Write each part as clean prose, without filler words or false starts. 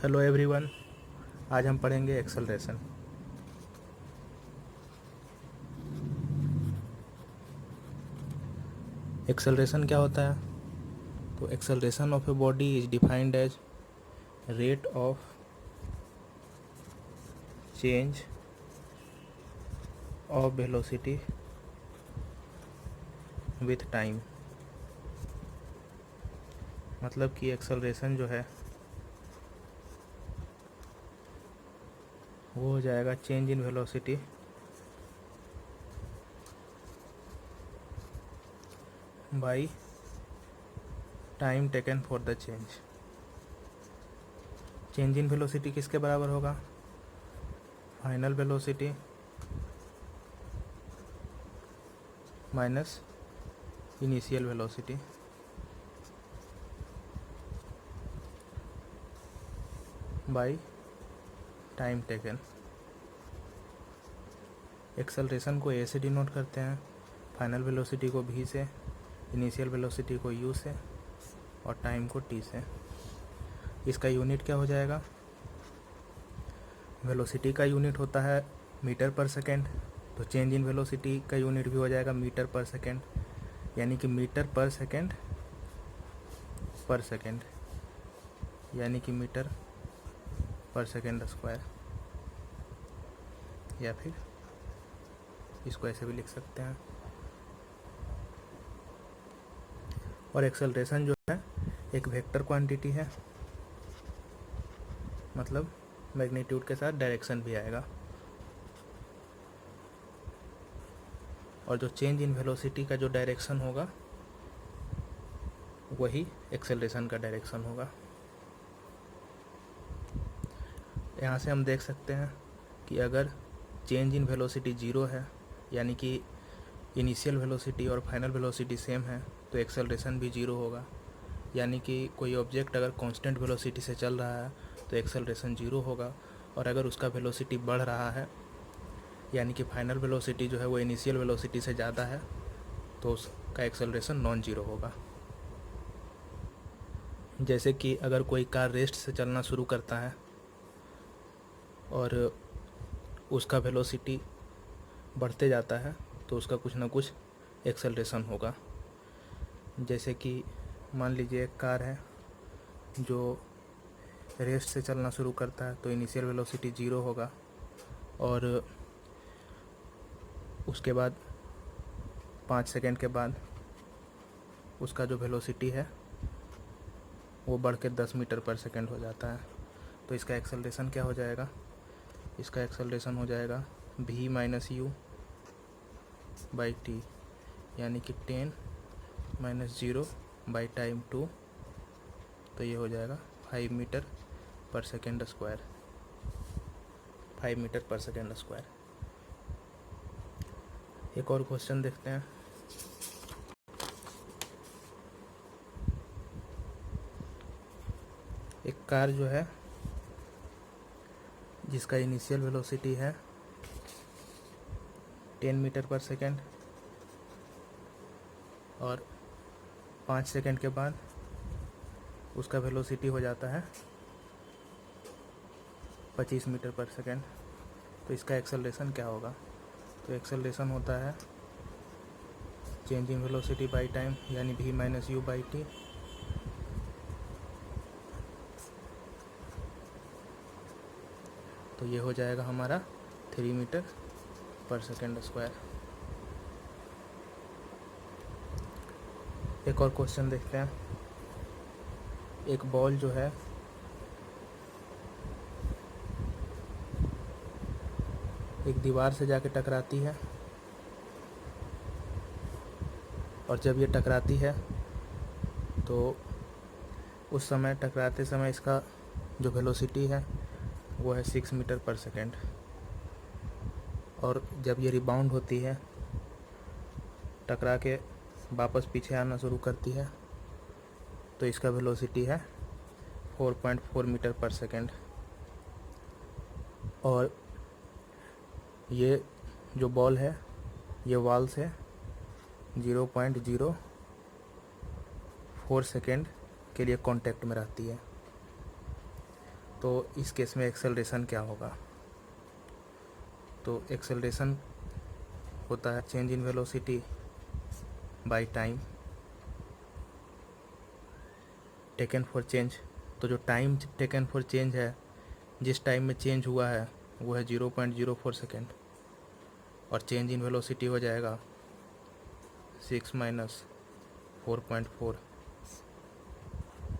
Hello everyone. आज हम पढ़ेंगे एक्सेलरेशन। एक्सेलरेशन क्या होता है? तो acceleration of a body is defined as rate of change of velocity with time. मतलब कि एक्सेलरेशन जो है वो हो जाएगा change in velocity by time taken for the change. Change in velocity किसके बराबर होगा? Final velocity minus initial velocity by time taken. Acceleration को ए से डिनोट करते हैं, फाइनल वेलोसिटी को भी से, इनिशियल वेलोसिटी को यू से और टाइम को टी से। इसका यूनिट क्या हो जाएगा? वेलोसिटी का यूनिट होता है मीटर पर सेकेंड, तो चेंज इन वेलोसिटी का यूनिट भी हो जाएगा मीटर पर सेकेंड, यानी कि मीटर पर सेकेंड यानी कि मीटर पर सेकेंड स्क्वायर, या फिर इसको ऐसे भी लिख सकते हैं। और एक्सेलरेशन जो है एक वेक्टर क्वांटिटी है, मतलब मैग्नीट्यूड के साथ डायरेक्शन भी आएगा। और जो चेंज इन वेलोसिटी का जो डायरेक्शन होगा वही एक्सेलरेशन का डायरेक्शन होगा। यहाँ से हम देख सकते हैं कि अगर चेंज इन वेलोसिटी ज़ीरो है, यानी कि इनिशियल वेलोसिटी और फाइनल वेलोसिटी सेम है, तो एक्सेलरेशन भी ज़ीरो होगा। यानी कि कोई ऑब्जेक्ट अगर कांस्टेंट वेलोसिटी से चल रहा है तो एक्सेलरेशन ज़ीरो होगा, और अगर उसका वेलोसिटी बढ़ रहा है, यानी कि फाइनल वेलोसिटी जो है वो इनिशियल वेलोसिटी से ज़्यादा है, तो उसका एक्सेलरेशन नॉन ज़ीरो होगा। जैसे कि अगर कोई कार रेस्ट से चलना शुरू करता है और उसका वेलोसिटी बढ़ते जाता है, तो उसका कुछ ना कुछ एक्सेलरेशन होगा। जैसे कि मान लीजिए एक कार है जो रेस्ट से चलना शुरू करता है, तो इनिशियल वेलोसिटी ज़ीरो होगा, और उसके बाद 5 सेकेंड के बाद उसका जो वेलोसिटी है वो बढ़ के 10 मीटर पर सेकेंड हो जाता है। तो इसका एक्सेलरेशन क्या हो जाएगा? इसका एक्सेलरेशन हो जाएगा v minus you by T, यानी कि 10 माइनस 0 बाई टाइम 2, तो ये हो जाएगा 5 मीटर पर सेकेंड स्क्वायर। 5 मीटर पर सेकेंड स्क्वायर। एक और क्वेश्चन देखते हैं। एक कार जो है जिसका इनिशियल वेलोसिटी है 10 मीटर पर सेकेंड, और 5 सेकेंड के बाद उसका वेलोसिटी हो जाता है 25 मीटर पर सेकेंड, तो इसका एक्सेलरेशन क्या होगा? तो एक्सेलरेशन होता है change in velocity by time, यानी v minus you by T, तो ये हो जाएगा हमारा 3 मीटर पर सेकेंड स्क्वायर। एक और क्वेश्चन देखते हैं। एक बॉल जो है एक दीवार से जाके टकराती है, और जब ये टकराती है तो उस समय टकराते समय इसका जो वेलोसिटी है वो है 6 मीटर पर सेकेंड, और जब ये रिबाउंड होती है, टकरा के वापस पीछे आना शुरू करती है, तो इसका वेलोसिटी है 4.4 मीटर पर सेकेंड। और ये जो बॉल है ये वॉल से 0.04 सेकेंड के लिए कांटेक्ट में रहती है। तो इस केस में एक्सेलरेशन क्या होगा? तो एक्सेलरेशन होता है change in velocity by time taken for change. तो जो टाइम टेकन फॉर चेंज है, जिस टाइम में चेंज हुआ है वो है 0.04 सेकेंड, और चेंज इन वेलोसिटी हो जाएगा 6 माइनस 4.4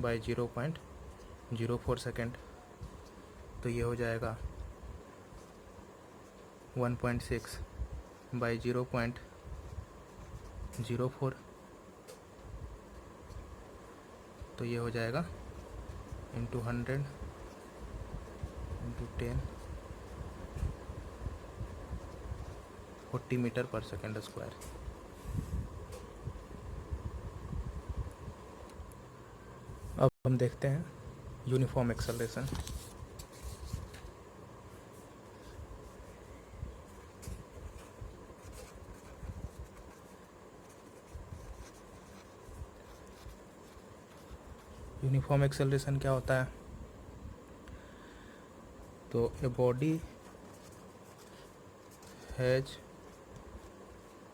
बाई 0.04 सेकेंड। तो ये हो जाएगा 1.6 बाई 0.04। तो ये हो जाएगा इंटू 100 इंटू 10 40 मीटर पर सेकेंड स्क्वायर। अब हम देखते हैं यूनिफॉर्म एक्सेलरेशन। यूनिफॉर्म एक्सेलरेशन क्या होता है? तो a body has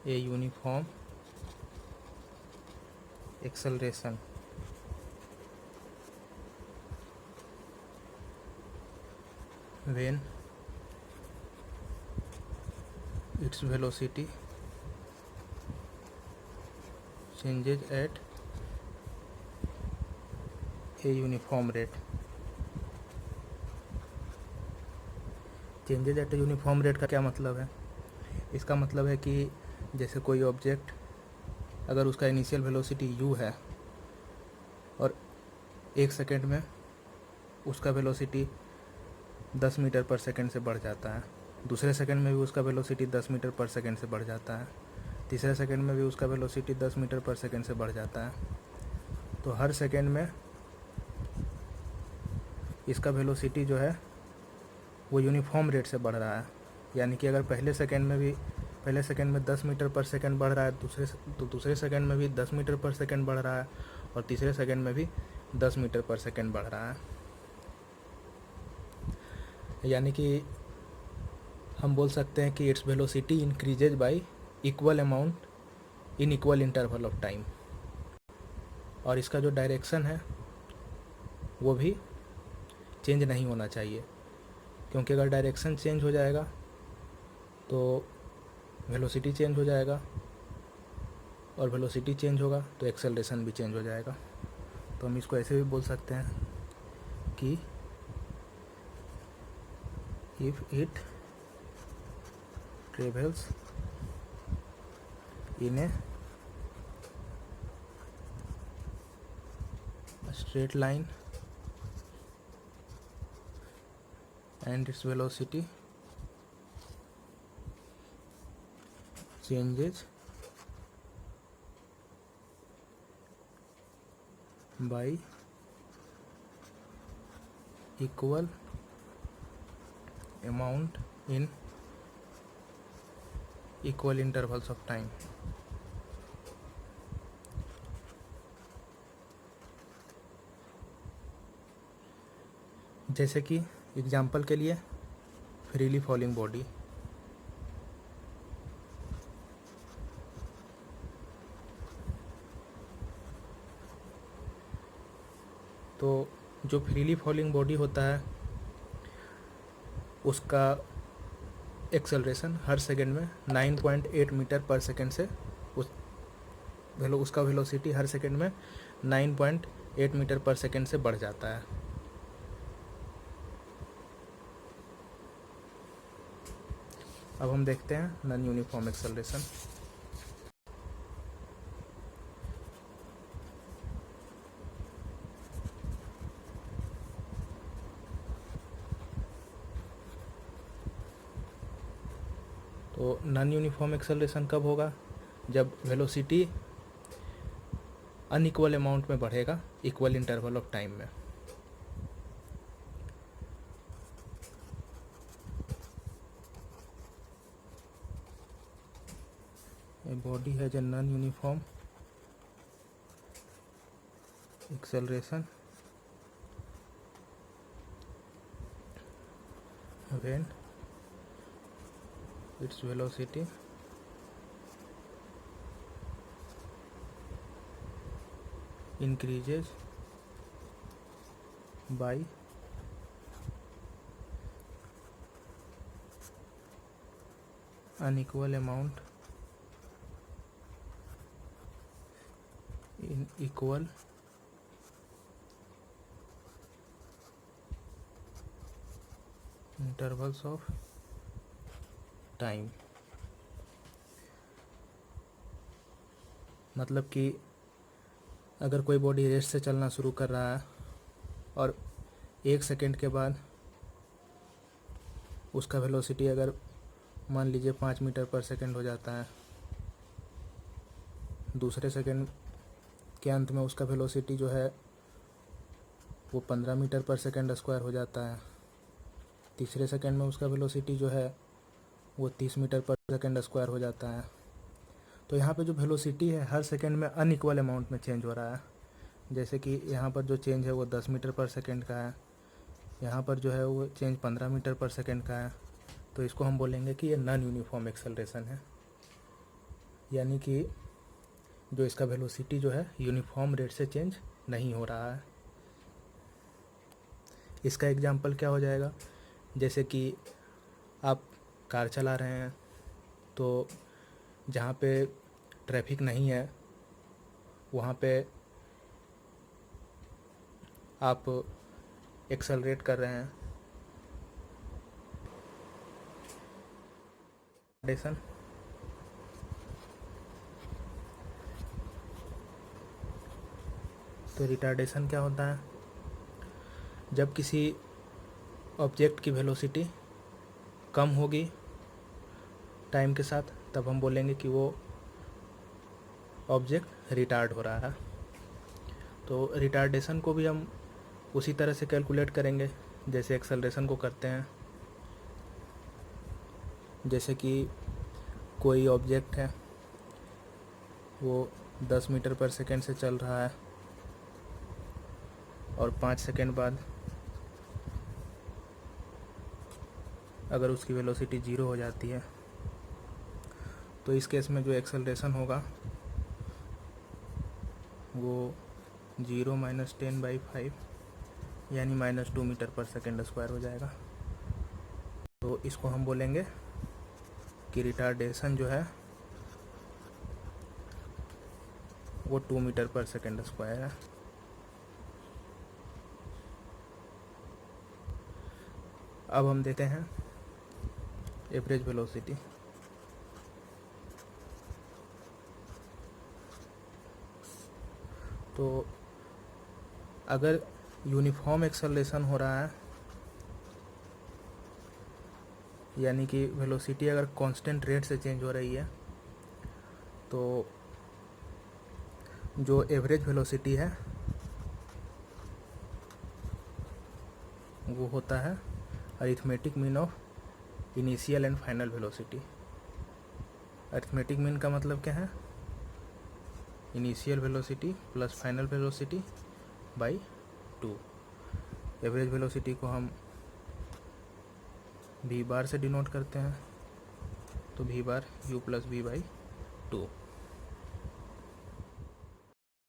a uniform acceleration when its velocity changes at a uniform rate। Changes eight uniform rate का क्या मतलब है? इसका मतलब है कि जैसे कोई ऑब्जेक्ट अगर उसका इनिशियल वेलोसिटी u है और 1 सेकेंड में उसका वेलोसिटी 10 मीटर पर सेकेंड से बढ़ जाता है, दूसरे सेकेंड में भी उसका वेलोसिटी 10 मीटर पर सेकेंड से बढ़ जाता है, तीसरे सेकेंड में भी उसका वेलोसिटी 10 मीटर पर सेकेंड से बढ़ जाता है, तो हर सेकेंड में इसका वेलोसिटी जो है वो यूनिफॉर्म रेट से बढ़ रहा है। यानी कि अगर पहले सेकेंड में 10 मीटर पर सेकेंड बढ़ रहा है, दूसरे सेकेंड में भी 10 मीटर पर सेकेंड बढ़ रहा है, और तीसरे सेकेंड में भी 10 मीटर पर सेकेंड बढ़ रहा है। यानी कि हम बोल सकते हैं कि its velocity increases y equal amount in equal interval of time. और इसका जो डायरेक्शन है वो भी चेंज नहीं होना चाहिए, क्योंकि अगर डायरेक्शन चेंज हो जाएगा तो वेलोसिटी चेंज हो जाएगा, और वेलोसिटी चेंज होगा तो एक्सेलरेशन भी चेंज हो जाएगा। तो हम इसको ऐसे भी बोल सकते हैं कि if it travels in A straight line and its velocity changes by equal amount in equal intervals of time। जैसे कि एग्जाम्पल के लिए फ्रीली फॉलिंग बॉडी, तो जो फ्रीली फॉलिंग बॉडी होता है उसका एक्सेलरेशन हर सेकेंड में 9.8 मीटर पर सेकेंड से उसका वेलोसिटी हर सेकेंड में 9.8 मीटर पर सेकेंड से बढ़ जाता है। अब हम देखते हैं नॉन यूनिफॉर्म एक्सेलरेशन। तो नॉन यूनिफॉर्म एक्सेलरेशन कब होगा? जब वेलोसिटी अनइक्वल अमाउंट में बढ़ेगा इक्वल इंटरवल ऑफ टाइम में। A body has a non-uniform acceleration when its velocity increases by unequal amount in equal intervals of time। मतलब कि अगर कोई बॉडी रेस्ट से चलना शुरू कर रहा है और 1 सेकेंड के बाद उसका वेलोसिटी अगर मान लीजिए 5 मीटर पर सेकेंड हो जाता है, दूसरे सेकेंड के अंत में उसका वेलोसिटी जो है वो 15 मीटर पर सेकेंड स्क्वायर हो जाता है, तीसरे सेकेंड में उसका वेलोसिटी जो है वो 30 मीटर पर सेकेंड स्क्वायर हो जाता है। तो यहाँ पे जो वेलोसिटी है हर सेकेंड में अनइक्वल अमाउंट में चेंज हो रहा है। जैसे कि यहाँ पर जो चेंज है वो 10 मीटर पर सेकेंड का है, यहाँ पर जो है वो चेंज 15 मीटर पर सेकेंड का है। तो इसको हम बोलेंगे कि ये नॉन यूनिफॉर्म एक्सेलरेशन है, यानी कि जो इसका वेलोसिटी जो है यूनिफॉर्म रेट से चेंज नहीं हो रहा है। इसका एग्जांपल क्या हो जाएगा, जैसे कि आप कार चला रहे हैं तो जहाँ पे ट्रैफिक नहीं है वहाँ पे आप एक्सेलरेट कर रहे हैं, तो रिटार्डेशन क्या होता है, जब किसी ऑब्जेक्ट की वेलोसिटी कम होगी टाइम के साथ तब हम बोलेंगे कि वो ऑब्जेक्ट रिटार्ड हो रहा है। तो रिटार्डेशन को भी हम उसी तरह से कैलकुलेट करेंगे जैसे एक्सेलरेशन को करते हैं। जैसे कि कोई ऑब्जेक्ट है वो 10 मीटर पर सेकेंड से चल रहा है और 5 सेकेंड बाद अगर उसकी वेलोसिटी 0 हो जाती है तो इस केस में जो एक्सेलरेशन होगा वो 0 - 10/5 यानी -2 मीटर पर सेकेंड स्क्वायर हो जाएगा। तो इसको हम बोलेंगे कि रिटार्डेशन जो है वो 2 मीटर पर सेकेंड स्क्वायर है। अब हम देते हैं एवरेज वेलोसिटी। तो अगर यूनिफॉर्म एक्सेलरेशन हो रहा है यानी कि वेलोसिटी अगर कांस्टेंट रेट से चेंज हो रही है तो जो एवरेज वेलोसिटी है वो होता है arithmetic mean of initial and final velocity. Arithmetic mean का मतलब क्या है, initial velocity plus final velocity by 2। Average velocity को हम v बार से डिनोट करते हैं, तो v बार u + v/2।